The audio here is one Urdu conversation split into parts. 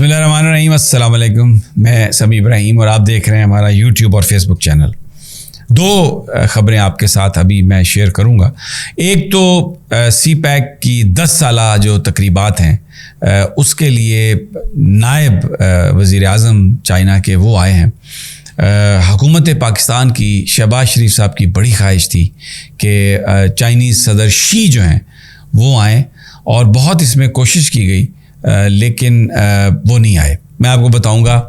بسم اللہ الرحمن الرحیم. السلام علیکم. میں سمیع ابراہیم اور آپ دیکھ رہے ہیں ہمارا یوٹیوب اور فیس بک چینل. دو خبریں آپ کے ساتھ ابھی میں شیئر کروں گا. ایک تو سی پیک کی 10 سالہ جو تقریبات ہیں اس کے لیے نائب وزیر اعظم چائنا کے وہ آئے ہیں. حکومت پاکستان کی شہباز شریف صاحب کی بڑی خواہش تھی کہ چائنیز صدر شی جو ہیں وہ آئیں اور بہت اس میں کوشش کی گئی لیکن وہ نہیں آئے. میں آپ کو بتاؤں گا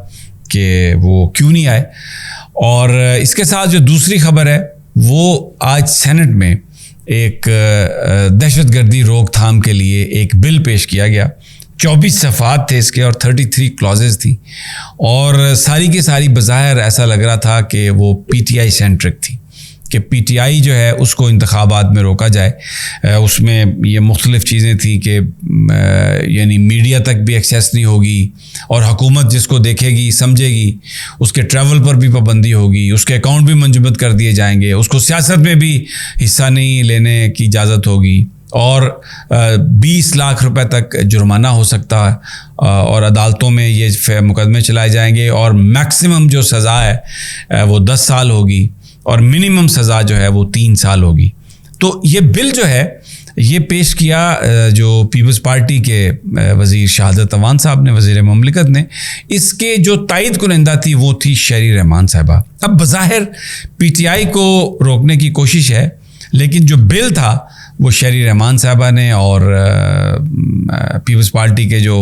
کہ وہ کیوں نہیں آئے. اور اس کے ساتھ جو دوسری خبر ہے وہ آج سینٹ میں ایک دہشت گردی روک تھام کے لیے ایک بل پیش کیا گیا. 24 صفحات تھے اس کے اور 33 کلازز تھی اور ساری کی ساری بظاہر ایسا لگ رہا تھا کہ وہ پی ٹی آئی سینٹرک تھی کہ پی ٹی آئی جو ہے اس کو انتخابات میں روکا جائے. اس میں یہ مختلف چیزیں تھیں کہ یعنی میڈیا تک بھی ایکسیس نہیں ہوگی اور حکومت جس کو دیکھے گی سمجھے گی اس کے ٹریول پر بھی پابندی ہوگی, اس کے اکاؤنٹ بھی منجمد کر دیے جائیں گے, اس کو سیاست میں بھی حصہ نہیں لینے کی اجازت ہوگی اور 20 لاکھ روپے تک جرمانہ ہو سکتا ہے اور عدالتوں میں یہ مقدمے چلائے جائیں گے اور میکسیمم جو سزا ہے وہ 10 سال ہوگی اور منیمم سزا جو ہے وہ 3 سال ہوگی. تو یہ بل جو ہے یہ پیش کیا جو پیپلز پارٹی کے وزیر شہادت اوان صاحب نے, وزیر مملکت نے. اس کے جو تائید کنندہ تھی وہ تھی شہری رحمان صاحبہ. اب بظاہر پی ٹی آئی کو روکنے کی کوشش ہے لیکن جو بل تھا وہ شہری رحمان صاحبہ نے اور پیپلز پارٹی کے جو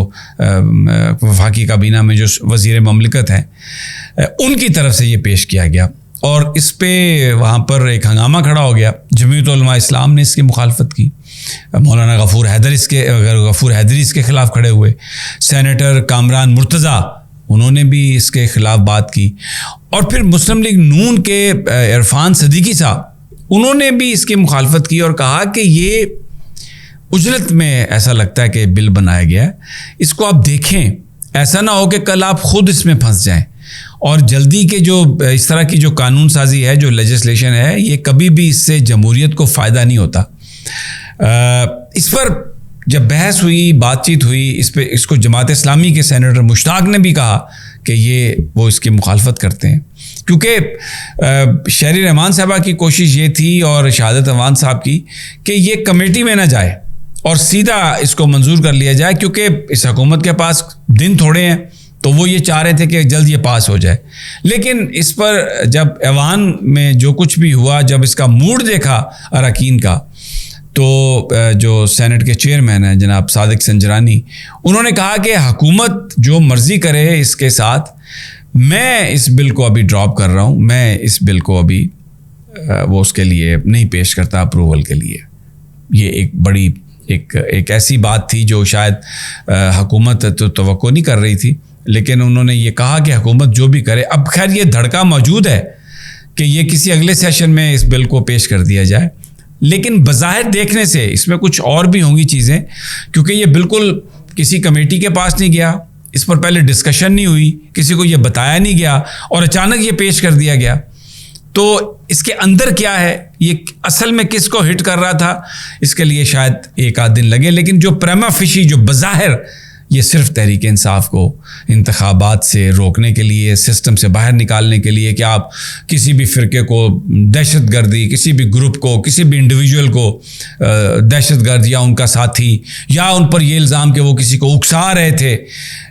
وفاقی کابینہ میں جو وزیر مملکت ہیں ان کی طرف سے یہ پیش کیا گیا اور اس پہ وہاں پر ایک ہنگامہ کھڑا ہو گیا. جمعیت علماء اسلام نے اس کی مخالفت کی, مولانا غفور حیدری اس کے خلاف کھڑے ہوئے, سینیٹر کامران مرتضیٰ انہوں نے بھی اس کے خلاف بات کی اور پھر مسلم لیگ نون کے عرفان صدیقی صاحب انہوں نے بھی اس کی مخالفت کی اور کہا کہ یہ اجلت میں ایسا لگتا ہے کہ بل بنایا گیا ہے, اس کو آپ دیکھیں, ایسا نہ ہو کہ کل آپ خود اس میں پھنس جائیں. اور جلدی کے جو اس طرح کی جو قانون سازی ہے, جو لیجسلیشن ہے, یہ کبھی بھی اس سے جمہوریت کو فائدہ نہیں ہوتا. اس پر جب بحث ہوئی, بات چیت ہوئی, اس کو جماعت اسلامی کے سینیٹر مشتاق نے بھی کہا کہ یہ وہ اس کی مخالفت کرتے ہیں کیونکہ شہری رحمان صاحبہ کی کوشش یہ تھی اور شہادت اوان صاحب کی کہ یہ کمیٹی میں نہ جائے اور سیدھا اس کو منظور کر لیا جائے کیونکہ اس حکومت کے پاس دن تھوڑے ہیں تو وہ یہ چاہ رہے تھے کہ جلد یہ پاس ہو جائے. لیکن اس پر جب ایوان میں جو کچھ بھی ہوا, جب اس کا موڈ دیکھا اراکین کا, تو جو سینٹ کے چیئرمین ہیں جناب صادق سنجرانی, انہوں نے کہا کہ حکومت جو مرضی کرے اس کے ساتھ, میں اس بل کو ابھی ڈراپ کر رہا ہوں, میں اس بل کو ابھی وہ اس کے لیے نہیں پیش کرتا اپروول کے لیے. یہ ایک بڑی ایک ایسی بات تھی جو شاید حکومت تو توقع نہیں کر رہی تھی, لیکن انہوں نے یہ کہا کہ حکومت جو بھی کرے. اب خیر یہ دھڑکا موجود ہے کہ یہ کسی اگلے سیشن میں اس بل کو پیش کر دیا جائے, لیکن بظاہر دیکھنے سے اس میں کچھ اور بھی ہوں گی چیزیں کیونکہ یہ بالکل کسی کمیٹی کے پاس نہیں گیا, اس پر پہلے ڈسکشن نہیں ہوئی, کسی کو یہ بتایا نہیں گیا اور اچانک یہ پیش کر دیا گیا. تو اس کے اندر کیا ہے, یہ اصل میں کس کو ہٹ کر رہا تھا, اس کے لیے شاید ایک آدھ دن لگے. لیکن جو پریما فیشی جو بظاہر یہ صرف تحریک انصاف کو انتخابات سے روکنے کے لیے, سسٹم سے باہر نکالنے کے لیے کہ آپ کسی بھی فرقے کو دہشت گردی, کسی بھی گروپ کو, کسی بھی انڈیویجول کو دہشت گرد یا ان کا ساتھی یا ان پر یہ الزام کہ وہ کسی کو اکسا رہے تھے,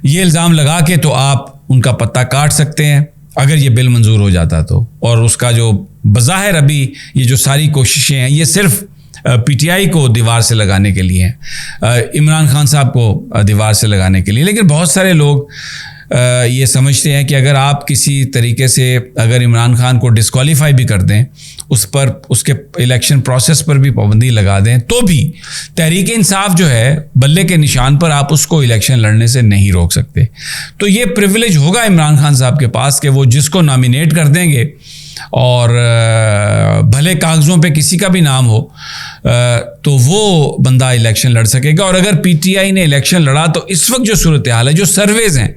یہ الزام لگا کے تو آپ ان کا پتہ کاٹ سکتے ہیں اگر یہ بل منظور ہو جاتا تو. اور اس کا جو بظاہر ابھی یہ جو ساری کوششیں ہیں یہ صرف پی ٹی آئی کو دیوار سے لگانے کے لیے ہیں, عمران خان صاحب کو دیوار سے لگانے کے لیے. لیکن بہت سارے لوگ یہ سمجھتے ہیں کہ اگر آپ کسی طریقے سے اگر عمران خان کو ڈسکوالیفائی بھی کر دیں, اس پر اس کے الیکشن پروسیس پر بھی پابندی لگا دیں, تو بھی تحریک انصاف جو ہے بلے کے نشان پر آپ اس کو الیکشن لڑنے سے نہیں روک سکتے. تو یہ پریویلیج ہوگا عمران خان صاحب کے پاس کہ وہ جس کو نامینیٹ کر دیں گے اور بھلے کاغذوں پہ کسی کا بھی نام ہو تو وہ بندہ الیکشن لڑ سکے گا. اور اگر پی ٹی آئی نے الیکشن لڑا تو اس وقت جو صورتحال ہے, جو سرویز ہیں,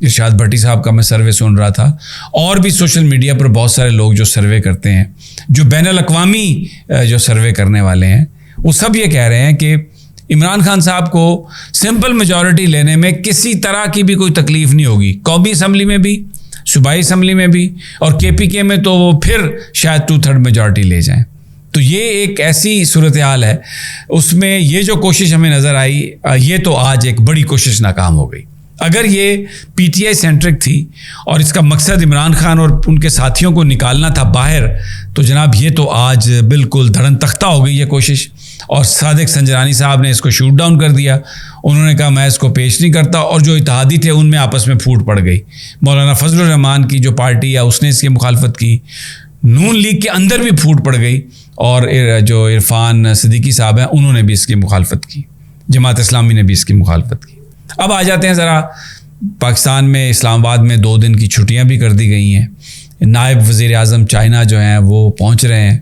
ارشاد بھٹی صاحب کا میں سروے سن رہا تھا اور بھی سوشل میڈیا پر بہت سارے لوگ جو سروے کرتے ہیں, جو بین الاقوامی جو سروے کرنے والے ہیں, وہ سب یہ کہہ رہے ہیں کہ عمران خان صاحب کو سمپل میجورٹی لینے میں کسی طرح کی بھی کوئی تکلیف نہیں ہوگی، قومی اسمبلی میں بھی، صوبائی اسمبلی میں بھی، اور کے پی کے میں تو وہ پھر شاید 2/3 میجورٹی لے جائیں. تو یہ ایک ایسی صورتحال ہے، اس میں یہ جو کوشش ہمیں نظر آئی یہ تو آج ایک بڑی کوشش ناکام ہو گئی. اگر یہ پی ٹی آئی سینٹرک تھی اور اس کا مقصد عمران خان اور ان کے ساتھیوں کو نکالنا تھا باہر، تو جناب یہ تو آج بالکل دھڑن تختہ ہو گئی یہ کوشش. اور صادق سنجرانی صاحب نے اس کو شوٹ ڈاؤن کر دیا. انہوں نے کہا میں اس کو پیش نہیں کرتا، اور جو اتحادی تھے ان میں آپس میں پھوٹ پڑ گئی. مولانا فضل الرحمان کی جو پارٹی ہے اس نے اس کی مخالفت کی، نون لیگ کے اندر بھی پھوٹ پڑ گئی، اور جو عرفان صدیقی صاحب ہیں انہوں نے بھی اس کی مخالفت کی، جماعت اسلامی نے بھی اس کی مخالفت کی. اب آ جاتے ہیں ذرا پاکستان میں، اسلام آباد میں 2 دن کی چھٹیاں بھی کر دی گئی ہیں. نائب وزیر اعظم چائنا جو ہیں وہ پہنچ رہے ہیں،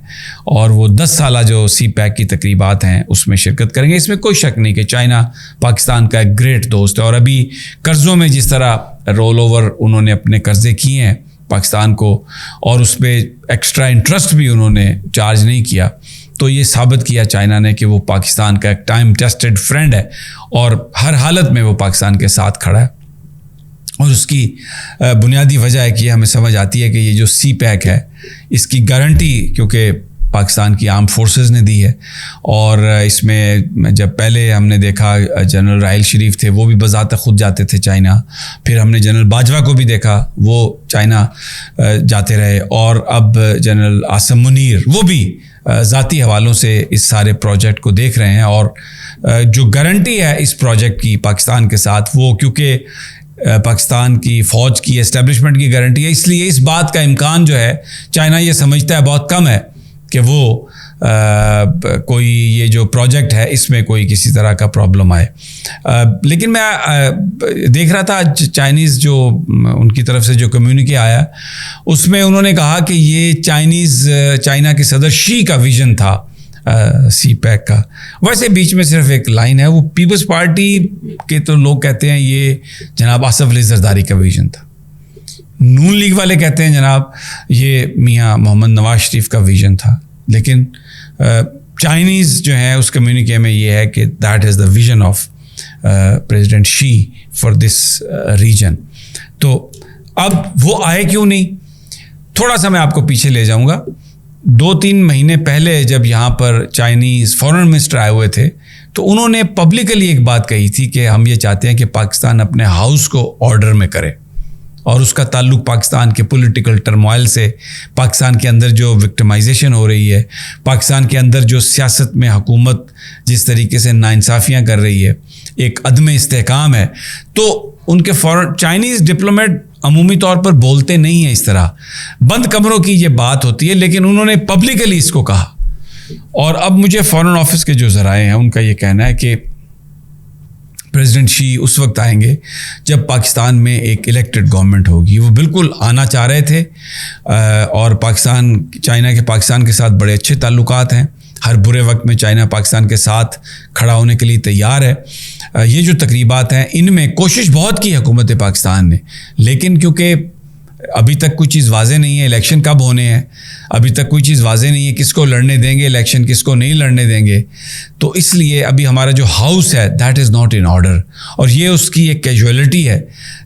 اور وہ 10 سالہ جو سی پیک کی تقریبات ہیں اس میں شرکت کریں گے. اس میں کوئی شک نہیں کہ چائنا پاکستان کا ایک گریٹ دوست ہے، اور ابھی قرضوں میں جس طرح رول اوور انہوں نے اپنے قرضے کیے ہیں پاکستان کو، اور اس پہ ایکسٹرا انٹرسٹ بھی انہوں نے چارج نہیں کیا، تو یہ ثابت کیا چائنا نے کہ وہ پاکستان کا ایک ٹائم ٹیسٹڈ فرینڈ ہے، اور ہر حالت میں وہ پاکستان کے ساتھ کھڑا ہے. اور اس کی بنیادی وجہ ہے کہ ہمیں سمجھ آتی ہے کہ یہ جو سی پیک ہے اس کی گارنٹی کیونکہ پاکستان کی آرم فورسز نے دی ہے. اور اس میں جب پہلے ہم نے دیکھا جنرل راحیل شریف تھے، وہ بھی بذات خود جاتے تھے چائنا، پھر ہم نے جنرل باجوہ کو بھی دیکھا وہ چائنا جاتے رہے، اور اب جنرل عاصم منیر وہ بھی ذاتی حوالوں سے اس سارے پروجیکٹ کو دیکھ رہے ہیں. اور جو گارنٹی ہے اس پروجیکٹ کی پاکستان کے ساتھ، وہ کیونکہ پاکستان کی فوج کی اسٹیبلشمنٹ کی گارنٹی ہے، اس لیے اس بات کا امکان جو ہے چائنا یہ سمجھتا ہے بہت کم ہے کہ وہ کوئی یہ جو پروجیکٹ ہے اس میں کوئی کسی طرح کا پرابلم آئے. لیکن میں دیکھ رہا تھا چائنیز جو ان کی طرف سے جو کمیونیکے آیا اس میں انہوں نے کہا کہ یہ چائنا کے صدر شی کا ویژن تھا سی پیک کا. ویسے بیچ میں صرف ایک لائن ہے، وہ پیپلز پارٹی کے تو لوگ کہتے ہیں یہ جناب آصف علی زرداری کا ویژن تھا. نون لیگ والے کہتے ہیں جناب یہ میاں محمد نواز شریف کا ویژن تھا. لیکن چائنیز جو ہے اس کمیونیکے میں یہ ہے کہ that is the vision of president she for this region. تو اب وہ آئے کیوں نہیں؟ تھوڑا سا میں آپ کو پیچھے لے جاؤں گا. 2-3 مہینے پہلے جب یہاں پر چائنیز فورن منسٹر آئے ہوئے تھے تو انہوں نے پبلکلی ایک بات کہی تھی کہ ہم یہ چاہتے ہیں کہ پاکستان اپنے ہاؤس کو آرڈر میں کرے، اور اس کا تعلق پاکستان کے پولیٹیکل ٹرموائل سے، پاکستان کے اندر جو وکٹمائزیشن ہو رہی ہے، پاکستان کے اندر جو سیاست میں حکومت جس طریقے سے ناانصافیاں کر رہی ہے، ایک عدم استحکام ہے. تو ان کے چائنیز ڈپلومیٹ عمومی طور پر بولتے نہیں ہیں اس طرح، بند کمروں کی یہ بات ہوتی ہے، لیکن انہوں نے پبلکلی اس کو کہا. اور اب مجھے فارن آفس کے جو ذرائع ہیں ان کا یہ کہنا ہے کہ پریزیڈنٹ شی اس وقت آئیں گے جب پاکستان میں ایک الیکٹڈ گورنمنٹ ہوگی. وہ بالکل آنا چاہ رہے تھے، اور چائنا کے پاکستان کے ساتھ بڑے اچھے تعلقات ہیں. ہر برے وقت میں چائنا پاکستان کے ساتھ کھڑا ہونے کے لیے تیار ہے. یہ جو تقریبات ہیں ان میں کوشش بہت کی حکومت پاکستان نے، لیکن کیونکہ ابھی تک کوئی چیز واضح نہیں ہے، الیکشن کب ہونے ہیں، ابھی تک کوئی چیز واضح نہیں ہے، کس کو لڑنے دیں گے الیکشن، کس کو نہیں لڑنے دیں گے، تو اس لیے ابھی ہمارا جو ہاؤس ہے that is not in order. اور یہ اس کی ایک کیجویلٹی ہے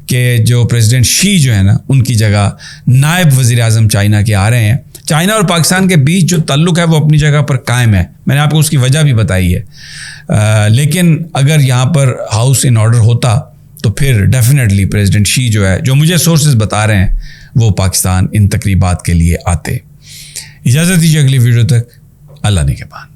کہ جو پریزیڈنٹ شی جو ہے نا ان کی جگہ نائب وزیر اعظم چائنا کے آ رہے ہیں. چائنا اور پاکستان کے بیچ جو تعلق ہے وہ اپنی جگہ پر قائم ہے، میں نے آپ کو اس کی وجہ بھی بتائی ہے. لیکن اگر یہاں پر ہاؤس ان آرڈر ہوتا تو پھر ڈیفینیٹلی پریزیڈنٹ شی جو ہے، جو مجھے سورسز بتا رہے ہیں، وہ پاکستان ان تقریبات کے لیے آتے. اجازت دیجیے اگلی ویڈیو تک، اللہ نگہبان.